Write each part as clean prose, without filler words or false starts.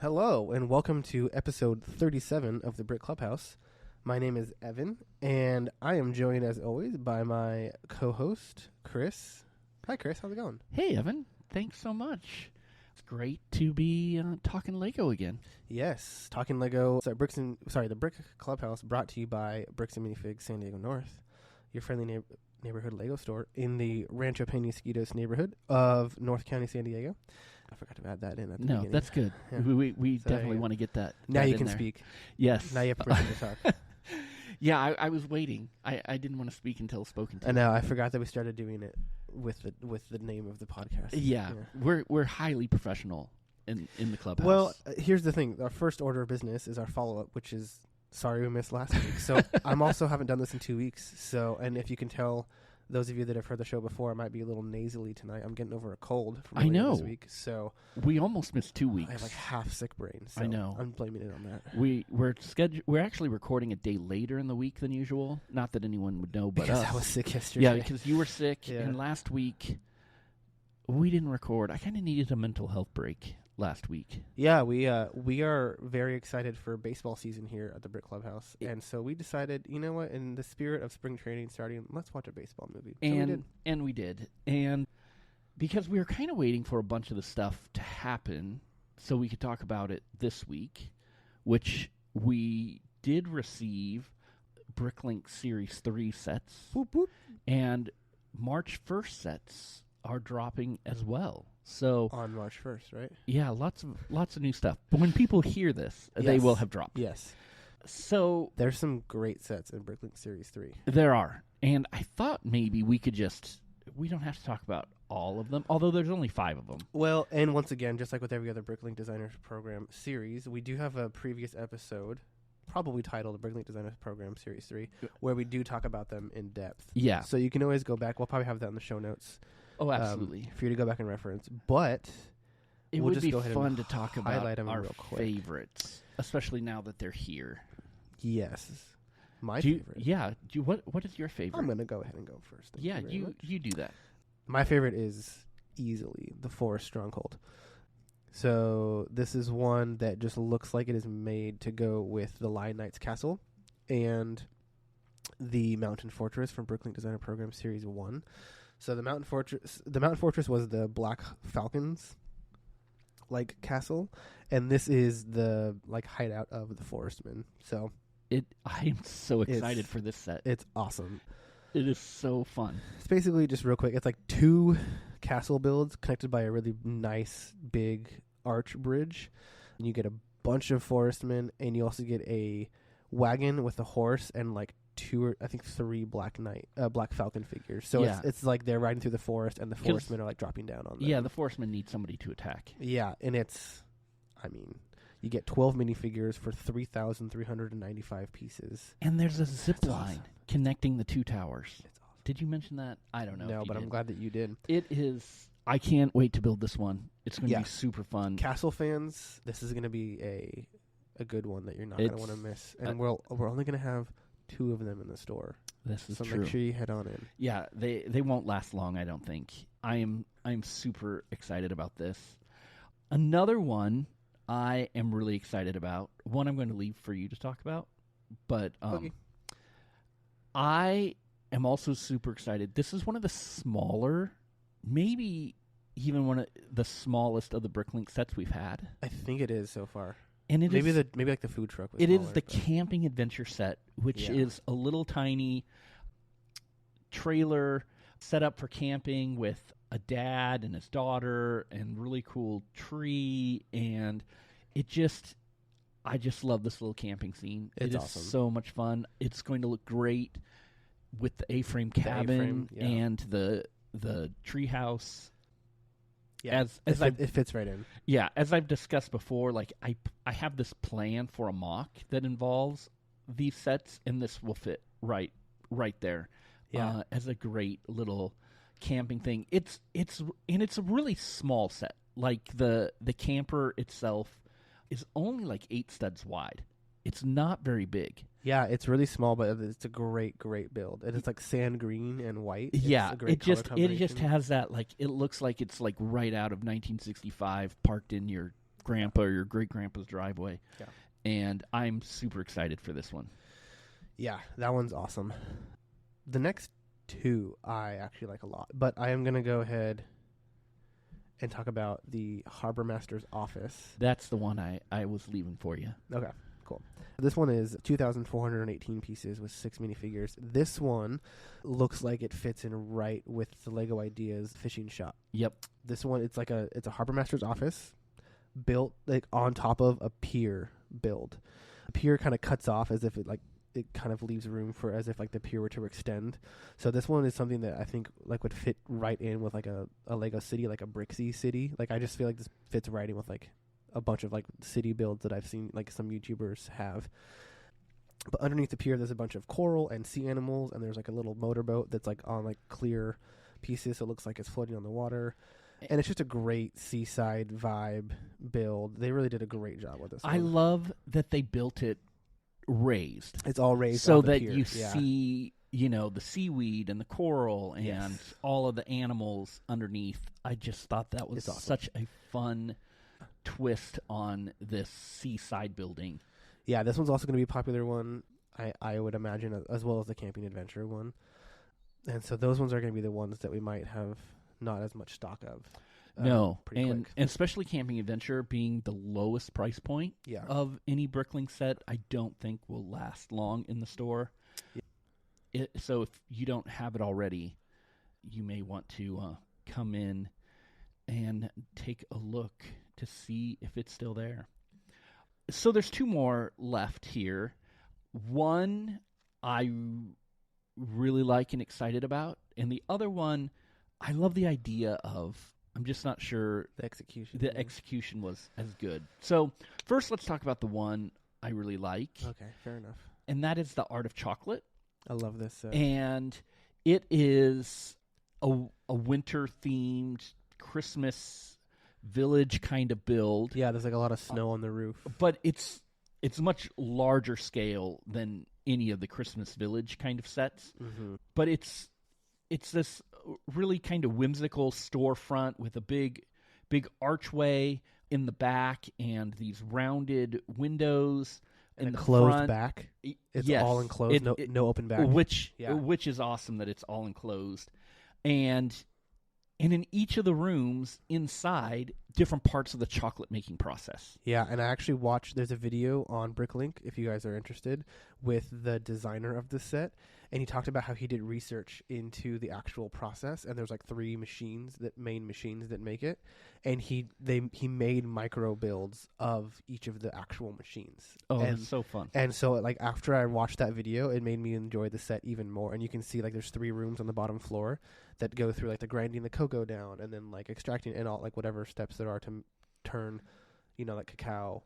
Hello, and welcome to episode 37 of the Brick Clubhouse. My name is Evan, and I am joined, as always, by my co-host, Chris. Hi, Chris. How's it going? Hey, Evan. Thanks so much. It's great to be talking Lego again. Yes, talking Lego. The Brick Clubhouse, brought to you by Bricks and Minifigs, San Diego North, your friendly neighborhood Lego store in the Rancho Penasquitos neighborhood of North County, San Diego. I forgot to add that in at the beginning. No, that's good. Yeah. We definitely want to get that. Now you in can there. speak. Yes. Now you have permission to talk. Yeah, I was waiting. I didn't want to speak until spoken to. I know. I forgot that we started doing it with the name of the podcast. Yeah. We're highly professional in the clubhouse. Well, here's the thing. Our first order of business is our follow-up, which is sorry we missed last week. So I'm also haven't done this in 2 weeks. So, and if you can tell, those of you that have heard the show before, I might be a little nasally tonight. I'm getting over a cold from earlier this week. So we almost missed 2 weeks. I have like half sick brain. So I know. I'm blaming it on that. We're actually recording a day later in the week than usual. Not that anyone would know, but because us. I was sick yesterday. Yeah, because you were sick, Yeah. and last week we didn't record. I kind of needed a mental health break last week. Yeah, we are very excited for baseball season here at the Brick Clubhouse, and so we decided, you know what, in the spirit of spring training starting, let's watch a baseball movie. So we did. And because we were kind of waiting for a bunch of the stuff to happen so we could talk about it this week, which we did receive Bricklink Series 3 sets. Boop, boop. And March 1st sets are dropping as well. So On March 1st, right? yeah, lots of new stuff. But when people hear this, they Yes. will have dropped. Yes. So There's some great sets in Bricklink Series 3. there are. And I thought maybe we could we don't have to talk about all of them, although there's only 5 of them. Well, and once again, just like with every other Bricklink Designer Program Series, we do have a previous episode, probably titled the Bricklink Designer Program Series 3, where we do talk about them in depth. Yeah. So you can always go back. We'll probably have that in the show notes. Oh, absolutely. For you to go back and reference. But It we'll would just be go ahead fun and to talk highlight about them our real quick. favorites, especially now that they're here. Yes. My favorite. Yeah. What is your favorite? I'm going to go ahead and go first. Thank yeah, you very much. you do that. My favorite is easily the Forest Stronghold. So this is one that just looks like it is made to go with the Lion Knight's Castle and the Mountain Fortress from Bricklink Designer Program Series 1. So the Mountain Fortress was the Black Falcon's like castle, and this is the like hideout of the Forestmen. So I am so excited for this set. it's awesome. It is so fun. It's basically just real quick. It's like 2 castle builds connected by a really nice big arch bridge. And you get a bunch of forestmen, and you also get a wagon with a horse and like 2 or I think 3 Black Falcon figures. So Yeah. it's like they're riding through the forest, and the forestmen are like dropping down on them. Yeah, the Forestmen need somebody to attack. Yeah, and you get 12 minifigures for 3,395 pieces. And there's a zip That's line awesome. connecting the 2 towers. It's awesome. Did you mention that? I don't know. No, if but you I'm did. glad that you did. It is. I can't wait to build this one. It's going to Yeah. be super fun. Castle fans, this is going to be a good one that you're not going to want to miss. And we're only going to have 2 of them in the store. This is So true. make sure you head on in. Yeah, they won't last long, I don't think. I'm super excited about this. Another one I am really excited about. One I'm going to leave for you to talk about, but Okay. I am also super excited. This is one of the smaller, maybe even one of the smallest of the Bricklink sets we've had. I think it is so far. And Maybe like the food truck was it is smaller, the but- camping adventure set, which Yeah. is a little tiny trailer set up for camping with a dad and his daughter and really cool tree, and I just love this little camping scene. It's it is awesome. so much fun. It's going to look great with the A-frame cabin A-frame, yeah. and the tree house. Yeah, As it fits right in. Yeah, as I've discussed before, like I have this plan for a mock that involves these sets, and this will fit right there. Yeah. As a great little camping thing. It's a really small set. Like the camper itself is only like 8 studs wide. It's not very big. Yeah, it's really small, but it's a great build. And it's like sand green and white. It's Yeah, a great it just color combination. has that, like, it looks like it's like right out of 1965 parked in your grandpa or your great-grandpa's driveway. Yeah. And I'm super excited for this one. Yeah, that one's awesome. The next two I actually like a lot, but I am going to go ahead and talk about the Harbor Master's Office. That's the one I was leaving for you. Okay, cool. This one is 2,418 pieces with 6 minifigures. This one looks like it fits in right with the Lego Ideas fishing shop. Yep. This one, it's a Harbor Master's Office built like on top of a pier build. The pier kind of cuts off as if it kind of leaves room for as if like the pier were to extend. So this one is something that I think like would fit right in with like a Lego city, like a Brixie city. Like I just feel like this fits right in with like a bunch of like city builds that I've seen like some YouTubers have. But underneath the pier there's a bunch of coral and sea animals, and there's like a little motorboat that's like on like clear pieces, so it looks like it's floating on the water. And it's just a great seaside vibe build. They really did a great job with this one. I love that they built it raised. It's all raised so off the that pier. you see, the seaweed and the coral and all of the animals underneath. I just thought that was awesome. Such a fun twist on this seaside building. Yeah, this one's also going to be a popular one, I would imagine, as well as the camping adventure one. And so those ones are going to be the ones that we might have not as much stock of. No, pretty and quick. especially camping adventure being the lowest price point of any Bricklink set, I don't think will last long in the store. Yeah. So if you don't have it already, you may want to come in and take a look to see if it's still there. So there's 2 more left here. One I really like and excited about, and the other one I love the idea of. I'm just not sure the execution. The execution was as good. So first let's talk about the one I really like. Okay, fair enough. And that is the Art of Chocolate. I love this set. And it is a winter-themed Christmas village kind of build. Yeah, there's like a lot of snow on the roof. But it's much larger scale than any of the Christmas village kind of sets. Mm-hmm. But it's this really kind of whimsical storefront with a big archway in the back and these rounded windows in the closed front. Back. It's all enclosed, no open back. Which is awesome that it's all enclosed. And in each of the rooms inside, different parts of the chocolate making process. Yeah, and I actually watched, there's a video on Bricklink, if you guys are interested, with the designer of the set, and he talked about how he did research into the actual process, and there's like 3 main machines that make it, and he made micro builds of each of the actual machines. Oh, and that's so fun. And so like after I watched that video, it made me enjoy the set even more, and you can see like there's 3 rooms on the bottom floor that go through like the grinding the cocoa down and then like extracting and all like whatever steps there are to turn, like cacao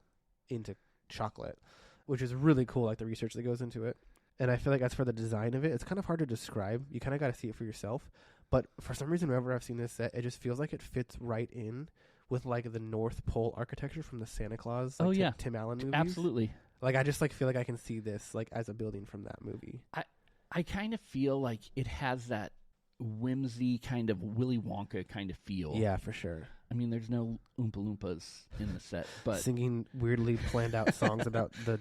into chocolate, which is really cool, like the research that goes into it. And I feel like as for the design of it, it's kind of hard to describe. You kind of got to see it for yourself. But for some reason, whenever I've seen this set, it just feels like it fits right in with like the North Pole architecture from the Santa Claus Tim Allen movies. Absolutely. Like I just like feel like I can see this like as a building from that movie. I kind of feel like it has that whimsy kind of Willy Wonka kind of feel. Yeah, for sure. I mean, there's no Oompa Loompas in the set, but singing weirdly planned out songs about the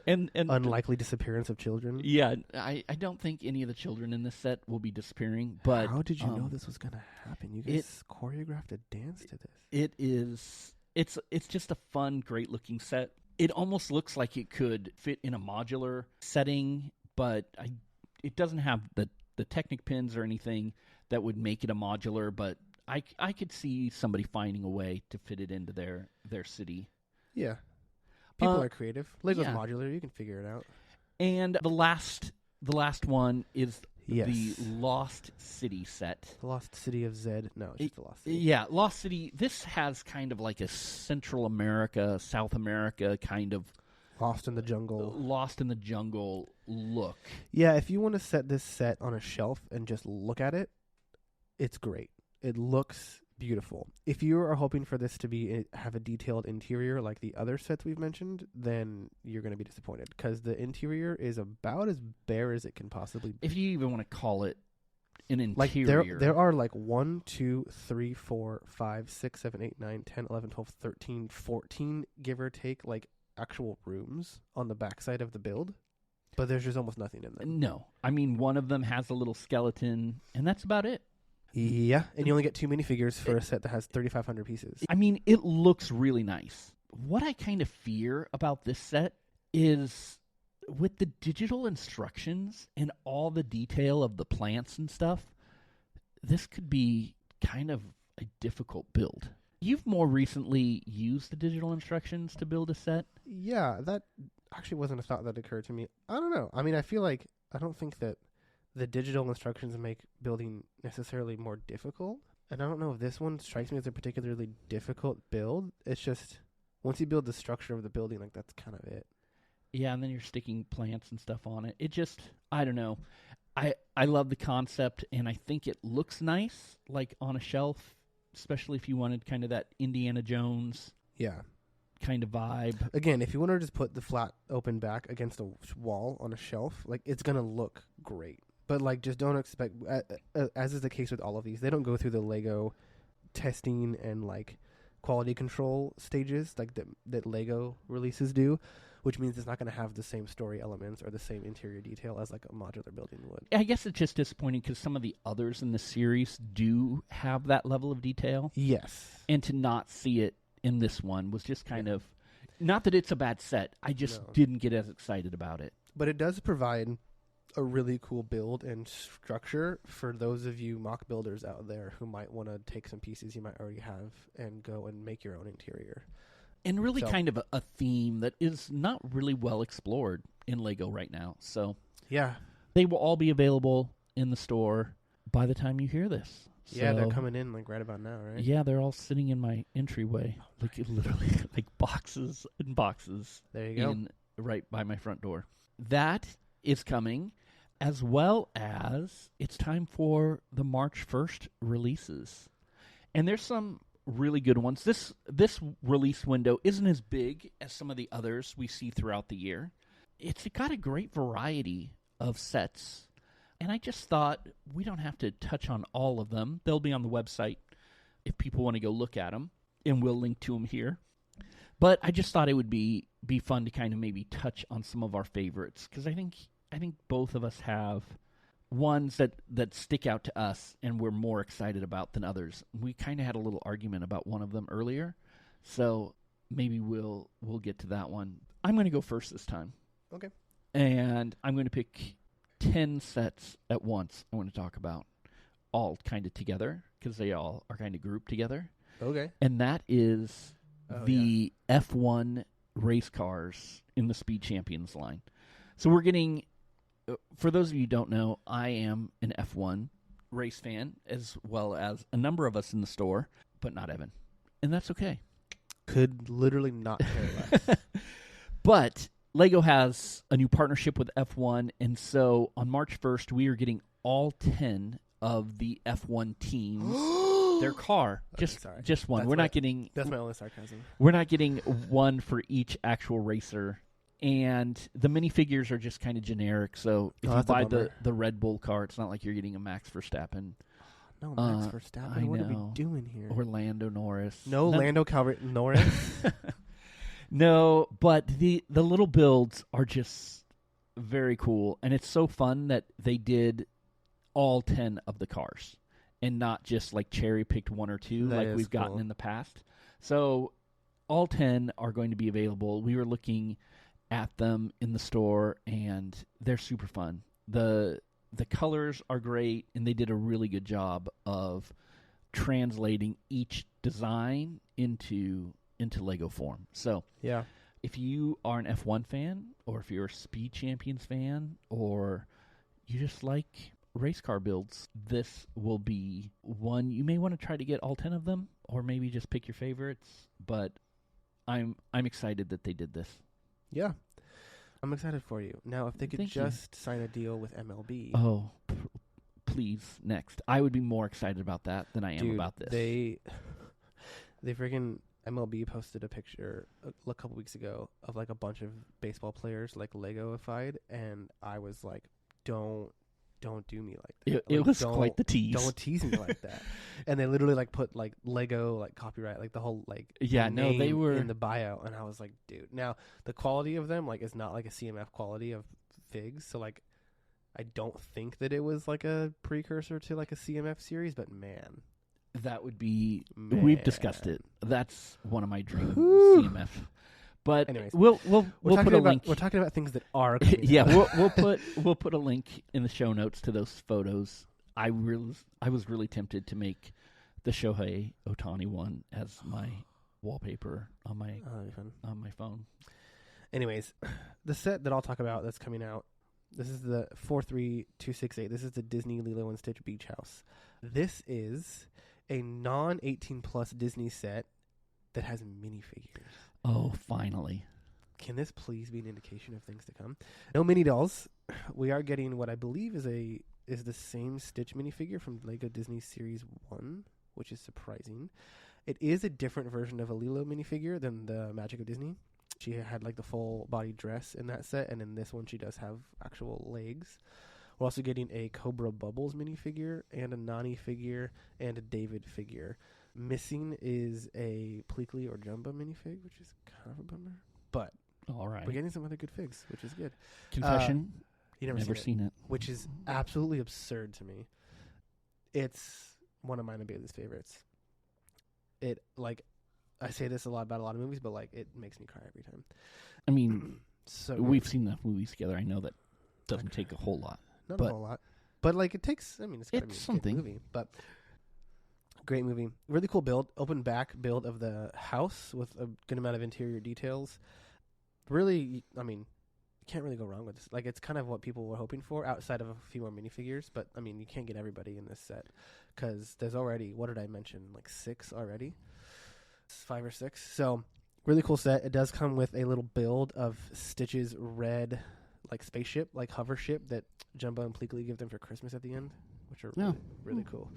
and unlikely disappearance of children. Yeah, I don't think any of the children in this set will be disappearing. But how did you know this was going to happen? You guys choreographed a dance to this. It is. It's just a fun, great looking set. It almost looks like it could fit in a modular setting, but it doesn't have the Technic pins or anything that would make it a modular. But I could see somebody finding a way to fit it into their city. Yeah. People are creative. Lego's modular. You can figure it out. And the last one is Yes. The Lost City set. The Lost City of Zed. No, it's just the Lost City. Yeah, Lost City. This has kind of like a Central America, South America kind of Lost in the Jungle. Lost in the Jungle look. Yeah, if you want to set this set on a shelf and just look at it, it's great. It looks beautiful. If you are hoping for this to have a detailed interior like the other sets we've mentioned, then you're going to be disappointed because the interior is about as bare as it can possibly be. If you even want to call it an Like interior. there are like 1, 2, 3, 4, 5, 6, 7, 8, 9, 10, 11, 12, 13, 14, give or take, like actual rooms on the backside of the build. But there's just almost nothing in them. No. I mean, one of them has a little skeleton, and that's about it. Yeah, and you only get 2 minifigures for a set that has 3,500 pieces. I mean, it looks really nice. What I kind of fear about this set is with the digital instructions and all the detail of the plants and stuff, this could be kind of a difficult build. You've more recently used the digital instructions to build a set? Yeah, that actually wasn't a thought that occurred to me. I don't know. I mean, I don't think that the digital instructions make building necessarily more difficult. And I don't know if this one strikes me as a particularly difficult build. It's just, once you build the structure of the building, like, that's kind of it. Yeah, and then you're sticking plants and stuff on it. It just, I don't know. I love the concept, and I think it looks nice, like on a shelf, especially if you wanted kind of that Indiana Jones Yeah. kind of vibe. Again, if you want to just put the flat open back against a wall on a shelf, like, it's going to look great. But, like, just don't expect, as is the case with all of these, they don't go through the Lego testing and, like, quality control stages like that Lego releases do, which means it's not going to have the same story elements or the same interior detail as, like, a modular building would. I guess it's just disappointing because some of the others in the series do have that level of detail. Yes. And to not see it in this one was just kind of, not that it's a bad set, I just didn't get as excited about it. But it does provide a really cool build and structure for those of you mock builders out there who might want to take some pieces you might already have and go and make your own interior. And really kind of a theme that is not really well explored in Lego right now. So yeah, they will all be available in the store by the time you hear this. Yeah, they're coming in like right about now, right? Yeah, they're all sitting in my entryway, like literally like boxes and boxes. There you go. Right by my front door. That is coming, as well as it's time for the March 1st releases. And there's some really good ones. This release window isn't as big as some of the others we see throughout the year. It's got a great variety of sets. And I just thought we don't have to touch on all of them. They'll be on the website if people want to go look at them, and we'll link to them here. But I just thought it would be fun to kind of maybe touch on some of our favorites, because I think both of us have ones that stick out to us and we're more excited about than others. We kind of had a little argument about one of them earlier, so maybe we'll get to that one. I'm going to go first this time. Okay. And I'm going to pick 10 sets at once I want to talk about, all kind of together, because they all are kind of grouped together. Okay. And that is the F1 race cars in the Speed Champions line. So we're getting, for those of you who don't know, I am an F1 race fan, as well as a number of us in the store, but not Evan. And that's okay. Could literally not care less. But Lego has a new partnership with F1, and so on March 1st, we are getting all 10 of the F1 teams their car. Just one. That's my only sarcasm. We're not getting one for each actual racer. And the minifigures are just kind of generic, so if you buy the Red Bull car, it's not like you're getting a Max Verstappen. No, Max Verstappen? What are we doing here? Or Lando Norris. No, Lando Norris? No, but the little builds are just very cool, and it's so fun that they did all 10 of the cars and not just like cherry-picked one or two like we've gotten in the past. So all 10 are going to be available. We were looking at them in the store, and they're super fun. The colors are great, and they did a really good job of translating each design into Lego form. So yeah, if you are an F1 fan, or if you're a Speed Champions fan, or you just like race car builds, this will be one you may want to try to get all 10 of them, or maybe just pick your favorites. But I'm excited that they did this. Yeah, I'm excited for you. Now, if they could sign a deal with MLB. Oh, please, next. I would be more excited about that than I am about this. They freaking MLB posted a picture a couple weeks ago of like a bunch of baseball players like Lego-ified, and I was like, don't don't do me like that. It Like, was quite the tease. Don't tease me like that. And they literally like put like Lego like copyright, like the whole like Yeah, no, they name were in the bio, and I was like, dude. Now the quality of them like is not like a CMF quality of figs, so like I don't think that it was like a precursor to like a CMF series, but man, that would be. man. We've discussed it. That's one of my dream Whew. CMF. But Anyways, we'll put a link. We're talking about things that are coming Yeah, out. we'll put a link in the show notes to those photos. I was really tempted to make the Shohei Ohtani one as my wallpaper on my that'd be fun. on my phone. Anyways, the set that I'll talk about that's coming out, this is the 43268. This is the Disney Lilo and Stitch Beach House. This is a non-18 plus Disney set that has minifigures. Oh, finally. Can this please be an indication of things to come? No mini dolls. We are getting what I believe is the same Stitch minifigure from Lego Disney Series 1, which is surprising. It is a different version of a Lilo minifigure than the Magic of Disney. She had like the full body dress in that set, and in this one she does have actual legs. We're also getting a Cobra Bubbles minifigure and a Nani figure and a David figure. Missing is a Pleakley or Jumba minifig, which is kind of a bummer. But All right. we're getting some other good figs, which is good. Confession. You never seen it, which is absolutely absurd to me. It's one of my biggest favorites. It like I say this a lot about a lot of movies, but like it makes me cry every time. I mean, So we've seen enough movies together. I know that doesn't take a whole lot. not but a whole lot, but like it takes. I mean, it's gotta be It's a something. good movie, but great movie. Really cool build, open back build of the house with a good amount of interior details. Really, I mean, you can't really go wrong with this. Like it's kind of what people were hoping for, outside of a few more minifigures. But I mean, you can't get everybody in this set because there's already, what did I mention? Like 6 already, 5 or 6. So really cool set. It does come with a little build of Stitch's red like spaceship, like hover ship that Jumbo and Pleakley give them for Christmas at the end, which are really, really cool.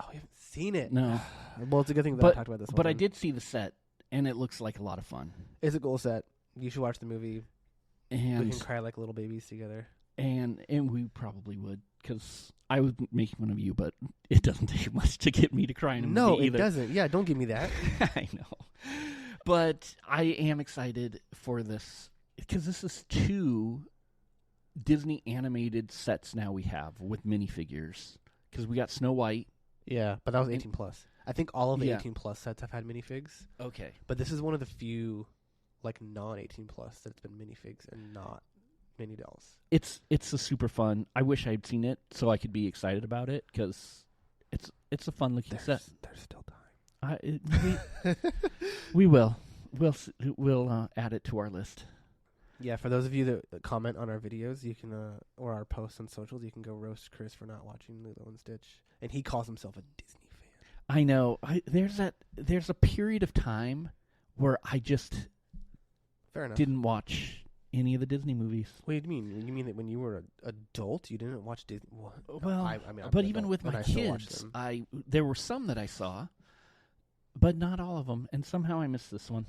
Oh, we haven't seen it. No. Well, it's a good thing that I talked about this. But I did see the set, and it looks like a lot of fun. It's a cool set. You should watch the movie. We And can cry like little babies together. and we probably would, because I was making fun of you, but it doesn't take much to get me to cry in a No, movie it either. doesn't. Yeah, don't give me that. I know. But I am excited for this, because this is 2 Disney animated sets now we have with minifigures. Because we got Snow White. Yeah, but that was 18 plus. I think all of the Yeah. 18 plus sets have had minifigs, Okay. but this is one of the few like non-18 plus that's been minifigs and not mini dolls. It's a super fun. I wish I'd seen it so I could be excited about it, because it's a fun looking set. There's still time. We will. We'll add it to our list. Yeah, for those of you that comment on our videos, you can or our posts on socials, you can go roast Chris for not watching Lilo and Stitch, and he calls himself a Disney fan. I know. There's a period of time where I just Fair enough. didn't watch any of the Disney movies. What do you mean? You mean that when you were an adult, you didn't watch Disney? What? Well, I mean, I'm but an even adult, with and my I still watch kids, them. there were some that I saw, but not all of them, and somehow I missed this one.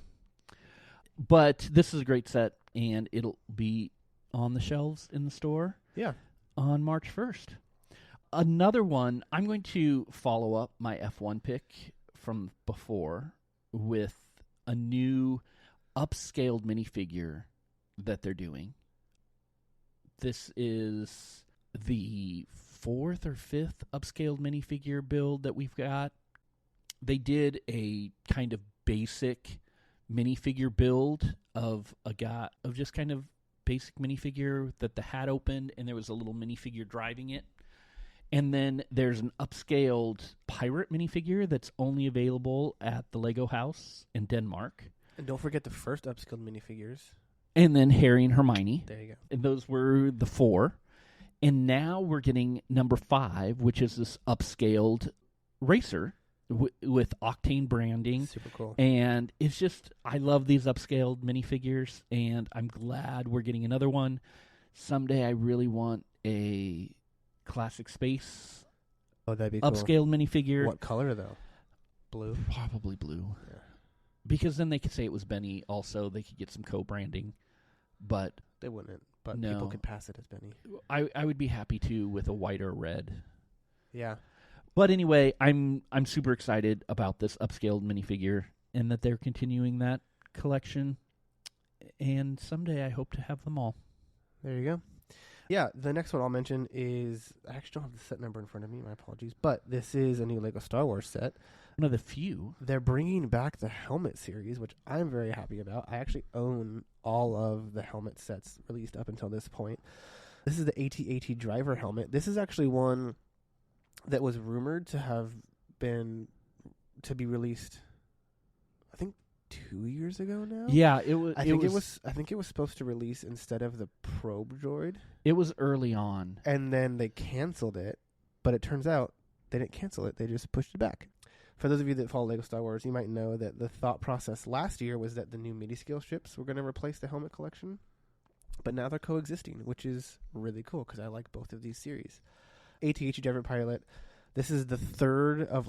But this is a great set, and it'll be on the shelves in the store Yeah. on March 1st. Another one, I'm going to follow up my F1 pick from before with a new upscaled minifigure that they're doing. This is the 4th or 5th upscaled minifigure build that we've got. They did a kind of basic minifigure build of a guy, of just kind of basic minifigure that the hat opened and there was a little minifigure driving it. And then there's an upscaled pirate minifigure that's only available at the Lego house in Denmark. And don't forget the first upscaled minifigures. And then Harry and Hermione. There you go. And those were the 4. And now we're getting number 5, which is this upscaled racer with Octane branding. Super cool. And it's just, I love these upscaled minifigures, and I'm glad we're getting another one. Someday I really want a classic space Oh, that'd be cool. upscaled minifigure. What color, though? Blue? Probably blue. Yeah. Because then they could say it was Benny also. They could get some co-branding. But They wouldn't. but No. people could pass it as Benny. I would be happy to with a white or red. Yeah. But anyway, I'm super excited about this upscaled minifigure and that they're continuing that collection. And someday I hope to have them all. There you go. Yeah, the next one I'll mention is, I actually don't have the set number in front of me, my apologies, but this is a new Lego Star Wars set. One of the few. They're bringing back the helmet series, which I'm very happy about. I actually own all of the helmet sets released up until this point. This is the AT-AT driver helmet. This is actually one that was rumored to be released, I think, 2 years ago now. Yeah, it was. I think it was supposed to release instead of the probe droid. It was early on, and then they canceled it. But it turns out they didn't cancel it; they just pushed it back. For those of you that follow Lego Star Wars, you might know that the thought process last year was that the new mini-scale strips were going to replace the helmet collection, but now they're coexisting, which is really cool because I like both of these series. AT-AT Driver Pilot. This is the third of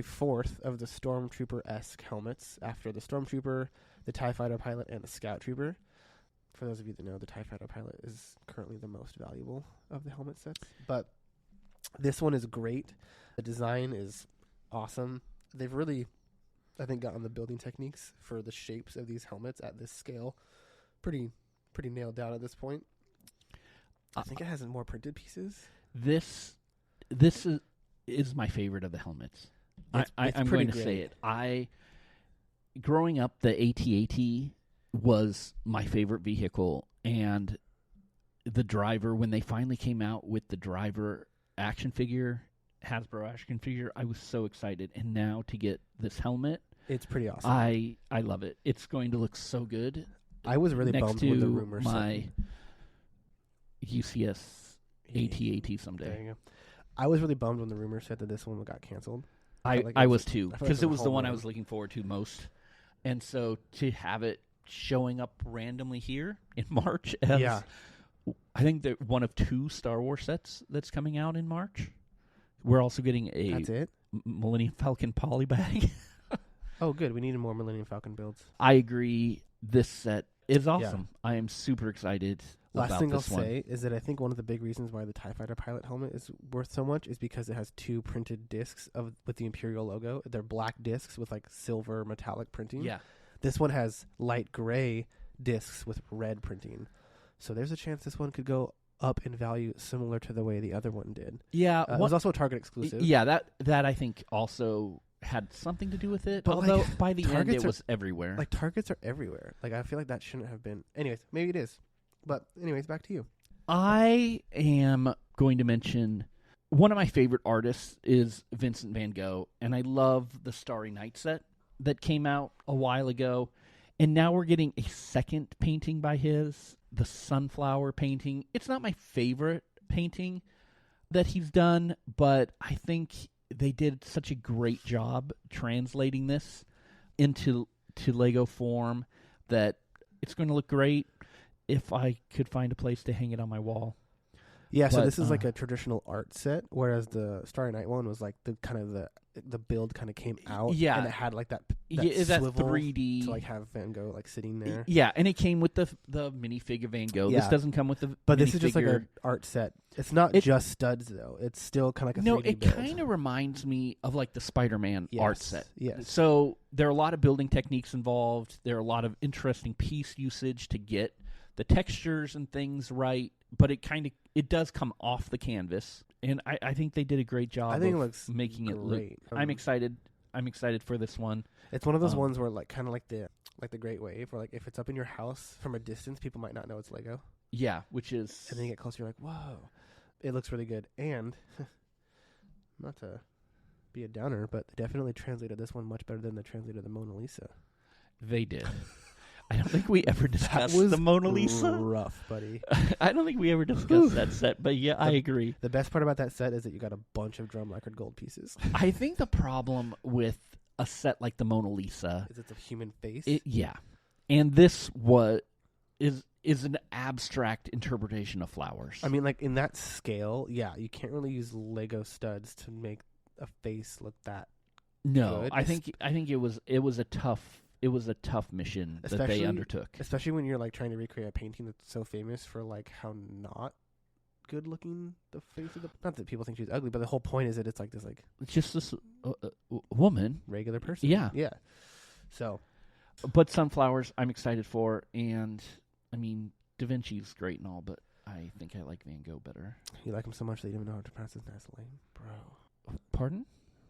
fourth of the Stormtrooper-esque helmets after the Stormtrooper, the TIE Fighter Pilot, and the Scout Trooper. For those of you that know, the TIE Fighter Pilot is currently the most valuable of the helmet sets. But this one is great. The design is awesome. They've really, I think, gotten the building techniques for the shapes of these helmets at this scale pretty nailed down at this point. I think it has more printed pieces. This is my favorite of the helmets. I'm going to say it. Growing up, the AT-AT was my favorite vehicle, and the driver, when they finally came out with the driver action figure, Hasbro action figure, I was so excited. And now to get this helmet, it's pretty awesome. I love it. It's going to look so good. I was really next bummed to when the rumors my UCS AT-AT someday. There you go. I was really bummed when the rumor said that this one got canceled. I was too, because it was the one I run. was looking forward to most. And so to have it showing up randomly here in March as I think they're one of 2 Star Wars sets that's coming out in March. We're also getting a That's it? Millennium Falcon polybag. Oh, good. We needed more Millennium Falcon builds. I agree. This set is awesome. I am super excited Last about thing this I'll one. say is that I think one of the big reasons why the TIE Fighter Pilot helmet is worth so much is because it has 2 printed discs with the Imperial logo. They're black discs with like silver metallic printing. Yeah. This one has light gray discs with red printing. So there's a chance this one could go up in value similar to the way the other one did. Yeah. It was also a Target exclusive. Yeah, that I think also had something to do with it. But although by the end it was everywhere. Like Targets are everywhere. Like I feel like that shouldn't have been. Anyways, maybe it is. But anyways, back to you. I am going to mention one of my favorite artists is Vincent van Gogh, and I love the Starry Night set that came out a while ago. And now we're getting a second painting by his, the Sunflower painting. It's not my favorite painting that he's done, but I think they did such a great job translating this into Lego form that it's going to look great if I could find a place to hang it on my wall. Yeah, so this is like a traditional art set, whereas the Starry Night one was like the kind of the build kind of came out, and it had like that swivel 3D to like have Van Gogh like sitting there. Yeah, and it came with the minifig of Van Gogh. Yeah. This doesn't come with the but this is just like an art set. It's not just studs though. It's still kind of like a 3D build. Kind of reminds me of like the Spider-Man art set. Yes. So there are a lot of building techniques involved. There are a lot of interesting piece usage to get the textures and things right, but it does come off the canvas, and I think they did a great job. I think of it looks making great. it look. I'm excited. I'm excited for this one. It's one of those ones where like kind of like the Great Wave, where like if it's up in your house from a distance, people might not know it's Lego. Yeah, which is, and then you get closer, you're like, whoa, it looks really good. And not to be a downer, but they definitely translated this one much better than they translated the Mona Lisa. They did. I don't think we ever discussed the Mona Lisa. Rough, buddy. I don't think we ever discussed that set, but yeah, I agree. The best part about that set is that you got a bunch of drum lacquered gold pieces. I think the problem with a set like the Mona Lisa is it's a human face. And this is an abstract interpretation of flowers. I mean, like in that scale, you can't really use Lego studs to make a face look that. No, good. I think it was a tough a tough mission that they undertook. Especially when you're like trying to recreate a painting that's so famous for like how not good looking the face of the, not that people think she's ugly, but the whole point is that it's like this like just this woman, regular person. Yeah. So, but Sunflowers, I'm excited for, and I mean Da Vinci's great and all, but I think I like Van Gogh better. You like him so much that you don't even know how to pronounce his last name, bro. Pardon?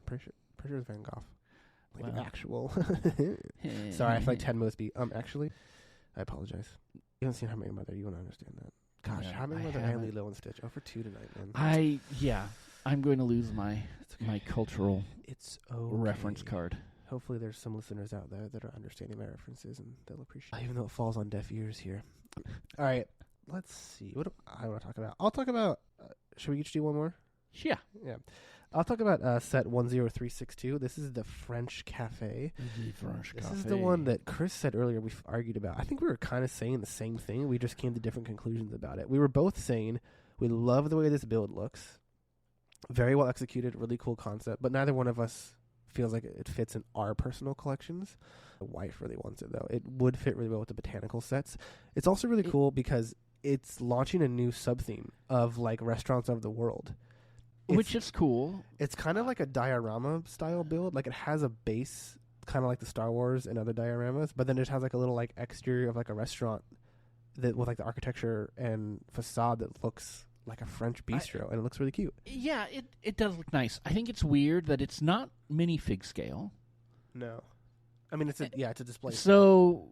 Pretty sure it's Van Gogh. Like Wow. actual. Sorry, I feel like 10 moves be. Actually, I apologize. You haven't seen How I Met Your Mother. You won't understand that. Gosh, Yeah, How I Met Your Mother and Lilo and Stitch. 0 for 2 tonight, man. I'm going to lose my cultural it's reference card. Hopefully there's some listeners out there that are understanding my references and they'll appreciate it. Even though it falls on deaf ears here. All right, let's see. What do I want to talk about? I'll talk about, should we each do one more? Yeah. I'll talk about set 10362. This is the French Cafe. This is the one that Chris said earlier we've argued about. I think we were kind of saying the same thing. We just came to different conclusions about it. We were both saying we love the way this build looks. Very well executed, really cool concept, but neither one of us feels like it fits in our personal collections. The wife really wants it, though. It would fit really well with the botanical sets. It's also really cool because it's launching a new sub-theme of like restaurants of the world. Which is cool. It's kind of like a diorama style build. Like it has a base, kind of like the Star Wars and other dioramas, but then it has like a little like exterior of like a restaurant that with like the architecture and facade that looks like a French bistro, and it looks really cute. Yeah, it does look nice. I think it's weird that it's not minifig scale. No, I mean it's a display. So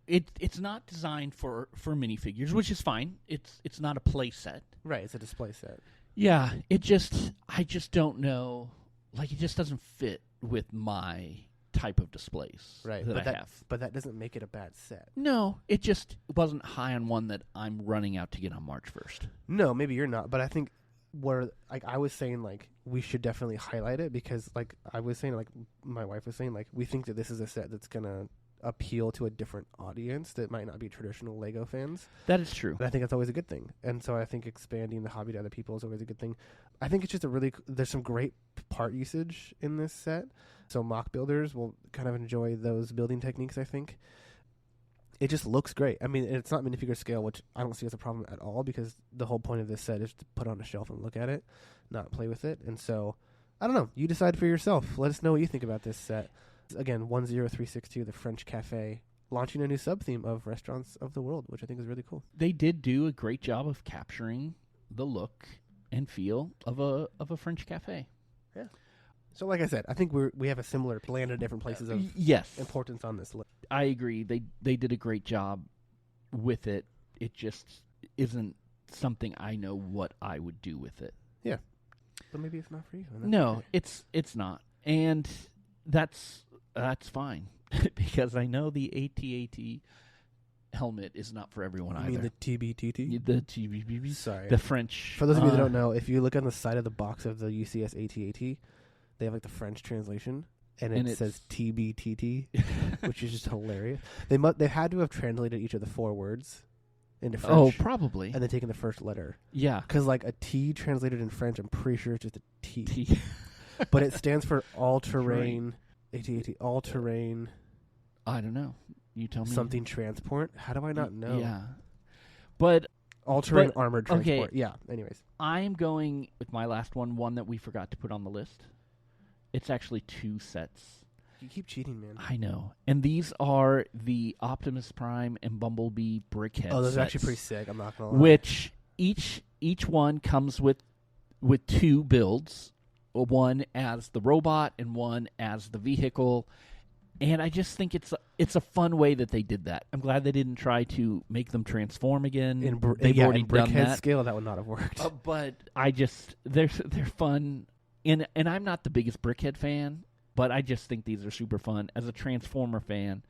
it's not designed for minifigures, which is fine. It's not a play set. Right, it's a display set. Yeah, I just don't know. Like, it just doesn't fit with my type of displays right, that I have. But that doesn't make it a bad set. No, it just wasn't high on one that I'm running out to get on March 1st. No, maybe you're not. But I think where like I was saying, like we should definitely highlight it because like I was saying, like my wife was saying, like we think that this is a set that's gonna appeal to a different audience that might not be traditional Lego fans. That is true. And I think that's always a good thing. And so I think expanding the hobby to other people is always a good thing. I think it's just there's some great part usage in this set. So mock builders will kind of enjoy those building techniques, I think. It just looks great. I mean, it's not minifigure scale, which I don't see as a problem at all because the whole point of this set is to put on a shelf and look at it, not play with it. And so, I don't know. You decide for yourself. Let us know what you think about this set. Again, 10362, the French Cafe, launching a new sub-theme of restaurants of the world, which I think is really cool. They did do a great job of capturing the look and feel of a French cafe. Yeah. So like I said, I think we have a similar land at different places of importance on this list. I agree. They did a great job with it. It just isn't something I know what I would do with it. Yeah. But maybe it's not for you. No, okay. It's not. And that's fine because I know the AT-AT helmet is not for everyone either. You mean the TBTT? The TBBB? Sorry. The French. For those of you that don't know, if you look on the side of the box of the UCS AT-AT, they have like the French translation, and it says TBTT, which is just hilarious. They had to have translated each of the 4 words into French. Oh, probably. And then taken the first letter. Yeah. Because like a T translated in French, I'm pretty sure it's just a T. But it stands for all-terrain. AT-AT, all-terrain. I don't know. You tell me. Something transport? How do I not know? Yeah. But all-terrain armored transport. Okay. Yeah, anyways. I'm going with my last one that we forgot to put on the list. It's actually 2 sets. You keep cheating, man. I know. And these are the Optimus Prime and Bumblebee Brickhead Oh, those sets, are actually pretty sick. I'm not going to lie. Which each one comes with 2 builds. One as the robot and one as the vehicle. And I just think it's a fun way that they did that. I'm glad they didn't try to make them transform again. They've already done that. Scale, that would not have worked. But I just they're fun. And I'm not the biggest Brickhead fan, but I just think these are super fun. As a Transformer fan,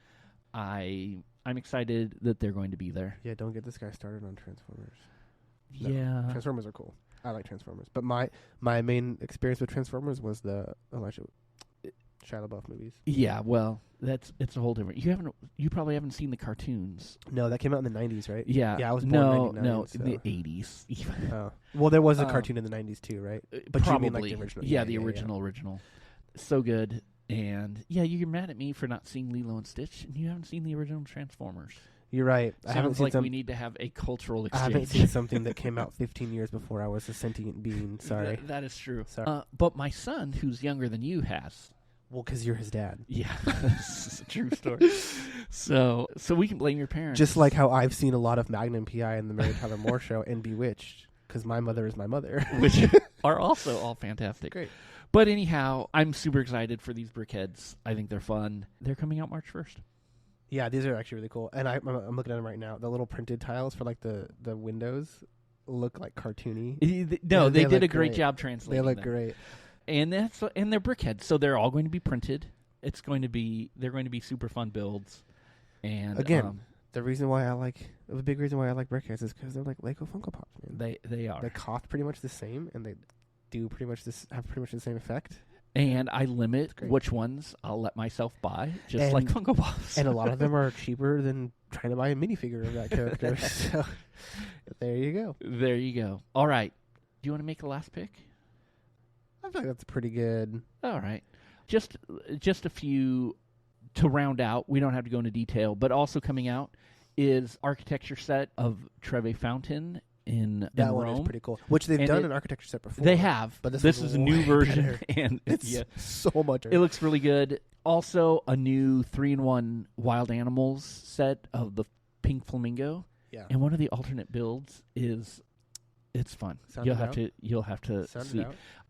I'm excited that they're going to be there. Yeah, don't get this guy started on Transformers. No, yeah. Transformers are cool. I like Transformers. But my main experience with Transformers was the Shia LaBeouf movies. Yeah, well, it's a whole different. You probably haven't seen the cartoons. No, that came out in the 90s, right? Yeah. Yeah, I was born in 99. In the 80s. Oh. Well, there was a cartoon in the 90s too, right? But probably. you mean like the original? Yeah, the original. So good. And yeah, you're mad at me for not seeing Lilo and Stitch, and you haven't seen the original Transformers. You're right. Sounds like we need to have a cultural exchange. I haven't seen something that came out 15 years before I was a sentient being. Sorry. That is true. Sorry. But my son, who's younger than you, has. Well, because you're his dad. Yeah, this is a true story. So we can blame your parents. Just like how I've seen a lot of Magnum P.I. and the Mary Tyler Moore Show and Bewitched, because my mother is my mother. Which are also all fantastic. Great. But anyhow, I'm super excited for these Brickheads. I think they're fun. They're coming out March 1st. Yeah, these are actually really cool. And I'm looking at them right now. The little printed tiles for like the windows look like cartoony. They did a great job translating They look them. great. And they're Brickheads, so they're all going to be printed. They're going to be super fun builds. And again, the big reason why I like Brickheads is because they're like Lego Funko Pops, man. They are. They cost pretty much the same, and they do have pretty much the same effect. And I limit which ones I'll let myself buy, just like Funko Pops. And a lot of them are cheaper than trying to buy a minifigure of that character. So there you go. There you go. All right. Do you want to make the last pick? I feel like that's pretty good. All right. Just a few to round out. We don't have to go into detail, but also coming out is architecture set of Trevi Fountain in that Rome. One is pretty cool. Which they've done an architecture set before. They have, but this is a new version, and it's so much. It looks really good. Also, a new 3-in-1 wild animals set of the pink flamingo. Yeah, and one of the alternate builds is it's fun. You'll have to see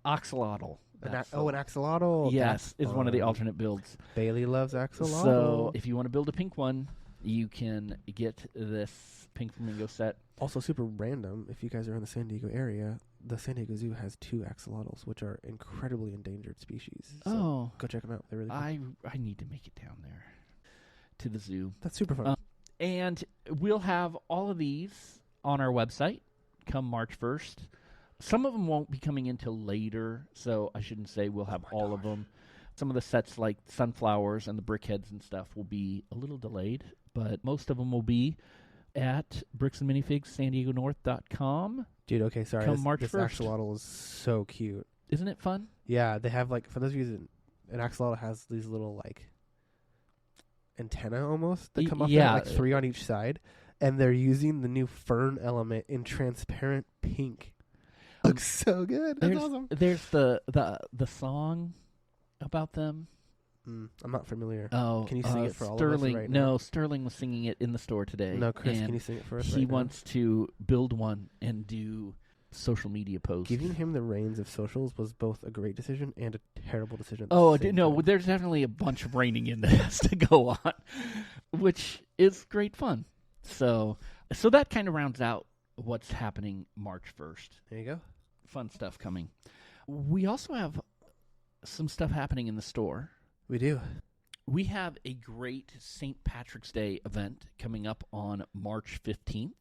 axolotl. An axolotl. Yes, is one of the alternate builds. Bailey loves axolotl. So if you want to build a pink one, you can get this pink flamingo set. Also super random, if you guys are in the San Diego area, the San Diego Zoo has 2 axolotls, which are incredibly endangered species. So go check them out. They're really cool. I need to make it down there to the zoo. That's super fun. And we'll have all of these on our website come March 1st. Some of them won't be coming until later, so I shouldn't say we'll have all of them. Some of the sets like Sunflowers and the Brickheads and stuff will be a little delayed, but most of them will be at bricksandminifigs.SanDiegoNorth.com. Dude, okay, sorry. Come March 1st. This axolotl is so cute. Isn't it fun? Yeah, they have for those of you an axolotl has these little antenna almost that come up there, 3 on each side, and they're using the new fern element in transparent pink. Looks so good. That's awesome. There's the song about them. I'm not familiar. Oh, can you sing it for all of us right now? now? No, Sterling was singing it in the store today. No, Chris, can you sing it for us He wants to build one and do social media posts. Giving him the reins of socials was both a great decision and a terrible decision. There's definitely a bunch of reining in that has to go on, which is great fun. So that kind of rounds out what's happening March 1st. There you go. Fun stuff coming. We also have some stuff happening in the store. We do. We have a great St. Patrick's Day event coming up on March 15th.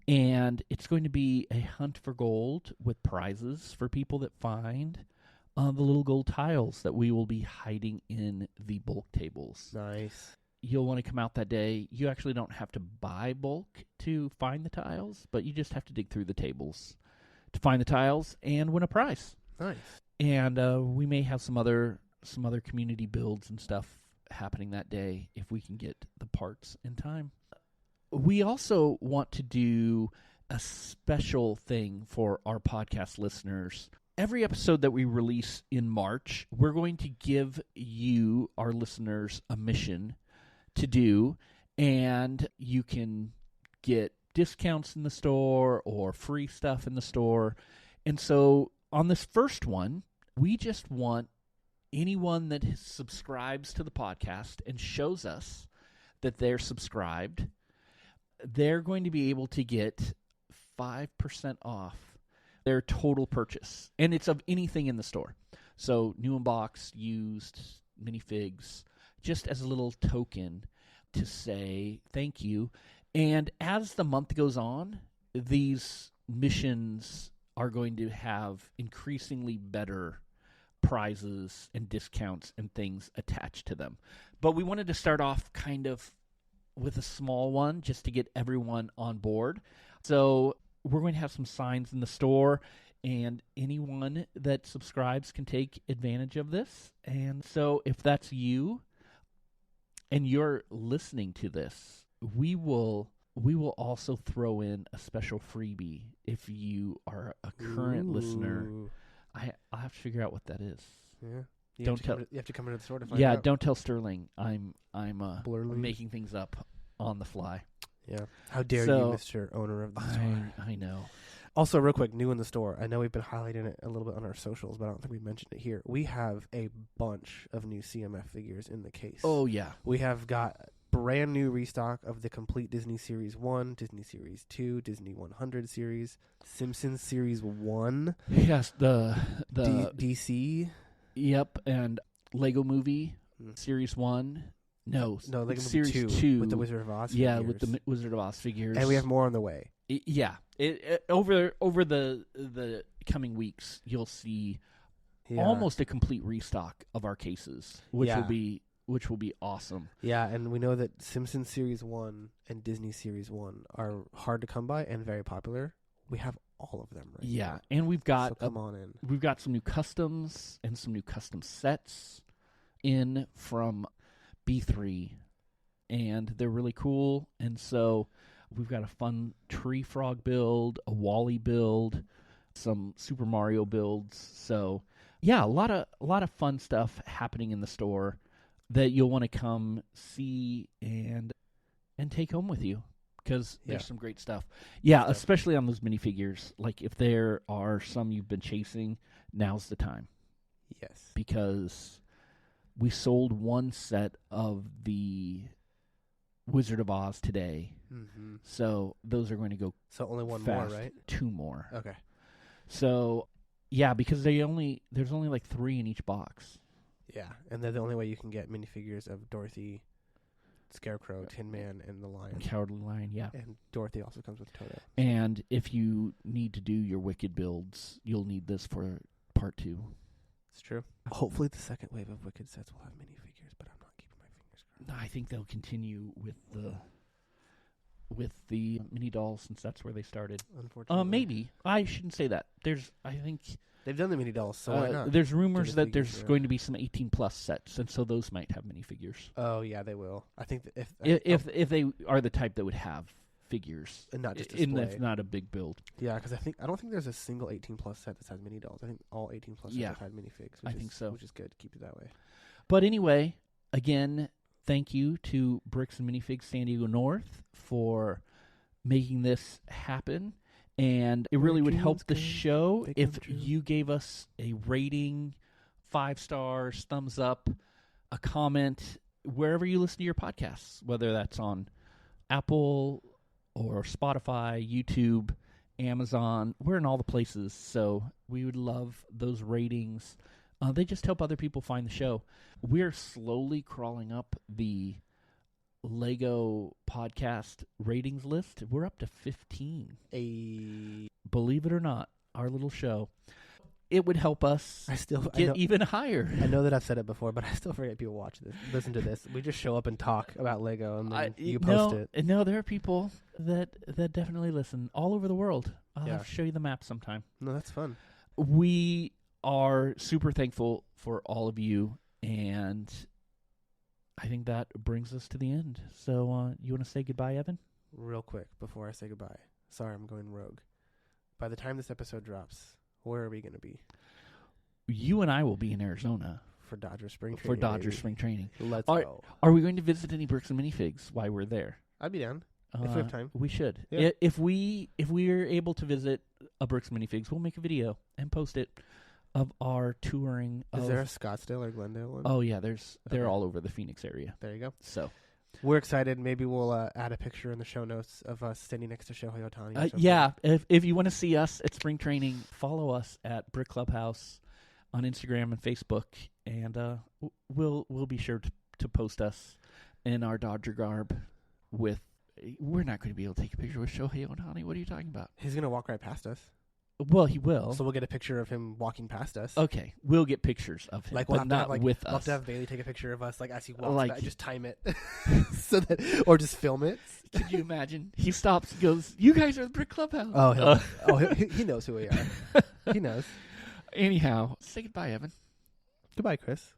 And it's going to be a hunt for gold with prizes for people that find the little gold tiles that we will be hiding in the bulk tables. Nice. You'll want to come out that day. You actually don't have to buy bulk to find the tiles, but you just have to dig through the tables to find the tiles and win a prize. Nice. And we may have some other community builds and stuff happening that day if we can get the parts in time. We also want to do a special thing for our podcast listeners. Every episode that we release in March, we're going to give you, our listeners, a mission to do, and you can get discounts in the store or free stuff in the store. And so on this first one, we just want anyone that subscribes to the podcast and shows us that they're subscribed, they're going to be able to get 5% off their total purchase. And it's of anything in the store. So new in box, used, minifigs, just as a little token to say thank you. And as the month goes on, these missions are going to have increasingly better prizes and discounts and things attached to them. But we wanted to start off kind of with a small one just to get everyone on board. So we're going to have some signs in the store, and anyone that subscribes can take advantage of this. And so if that's you and you're listening to this, we will also throw in a special freebie if you are a current listener. I'll have to figure out what that is. Yeah. You have to come into the store to find out. Yeah, don't tell Sterling. I'm Blurling. making things up on the fly. Yeah. How dare you, Mr. Owner of the store. I know. Also, real quick, new in the store. I know we've been highlighting it a little bit on our socials, but I don't think we mentioned it here. We have a bunch of new CMF figures in the case. Oh, yeah. We have got brand new restock of the complete Disney Series 1, Disney Series 2, Disney 100 series, Simpsons Series 1. Yes, the DC. Yep, and Lego Movie Series 1. No, Lego Series Movie 2 with the Wizard of Oz figures. Yeah, with the Wizard of Oz figures. And we have more on the way. Over the coming weeks, you'll see almost a complete restock of our cases, which will be awesome. Yeah, and we know that Simpsons Series 1 and Disney Series 1 are hard to come by and very popular. We have all of them right now. And we've got come on in. We've got some new customs and some new custom sets in from B3, and they're really cool. And so we've got a fun Tree Frog build, a Wall-E build, some Super Mario builds. So yeah, a lot of fun stuff happening in the store that you'll want to come see and take home with you, because there's some great stuff. Yeah, especially on those minifigures. Like, if there are some you've been chasing, now's the time. Yes. Because we sold one set of the Wizard of Oz today. Mm-hmm. So those are going to go So only one fast. more, right? 2 more. Okay. So, yeah, because there's only like 3 in each box. Yeah, and they're the only way you can get minifigures of Dorothy, Scarecrow, Tin Man, and the Lion. Cowardly Lion, yeah. And Dorothy also comes with Toto. And if you need to do your Wicked builds, you'll need this for part 2. It's true. Hopefully the second wave of Wicked sets will have minifigures, but I'm not keeping my fingers crossed. I think they'll continue with the mini dolls, since that's where they started. Unfortunately. Maybe. I shouldn't say that. I think they've done the mini dolls, so why not? There's rumors that there's going to be some 18+ sets, and so those might have minifigures. Oh yeah, they will. I think that if they are the type that would have figures, and not just display. If not a big build. Yeah, because I don't think there's a single 18+ set that has mini dolls. I think all 18+ sets have had minifigs. I think so, which is good. Keep it that way. But anyway, again, thank you to Bricks and Minifigs San Diego North for making this happen. And it really would help the show if you gave us a rating, 5 stars, thumbs up, a comment, wherever you listen to your podcasts, whether that's on Apple or Spotify, YouTube, Amazon. We're in all the places, so we would love those ratings. They just help other people find the show. We're slowly crawling up the Lego podcast ratings list. We're up to 15. Believe it or not, our little show. It would help us get even higher. I know that I've said it before, but I still forget people listen to this. We just show up and talk about Lego, and then you post it. No, there are people that definitely listen all over the world. I'll have to show you the map sometime. No, that's fun. We are super thankful for all of you, and I think that brings us to the end. So you want to say goodbye, Evan? Real quick before I say goodbye. Sorry, I'm going rogue. By the time this episode drops, where are we going to be? You and I will be in Arizona. For Dodger Spring Training. Let's go. Are we going to visit any Bricks and Minifigs while we're there? I'd be down. If we have time. We should. Yeah. If we are able to visit a Bricks and Minifigs, we'll make a video and post it of our touring. Is there a Scottsdale or Glendale one? Oh, yeah. They're all over the Phoenix area. There you go. So we're excited. Maybe we'll add a picture in the show notes of us standing next to Shohei Ohtani. Yeah. If you want to see us at spring training, follow us at Brick Clubhouse on Instagram and Facebook, and we'll be sure to post us in our Dodger garb with. We're not going to be able to take a picture with Shohei Ohtani. What are you talking about? He's going to walk right past us. Well, he will. So we'll get a picture of him walking past us. Okay, we'll get pictures of him, but not with us. We'll have to have Bailey take a picture of us, as he walks by. Just time it, or just film it. Could you imagine? He stops, and goes, "You guys are the Brick Clubhouse." Oh, he knows who we are. He knows. Anyhow, say goodbye, Evan. Goodbye, Chris.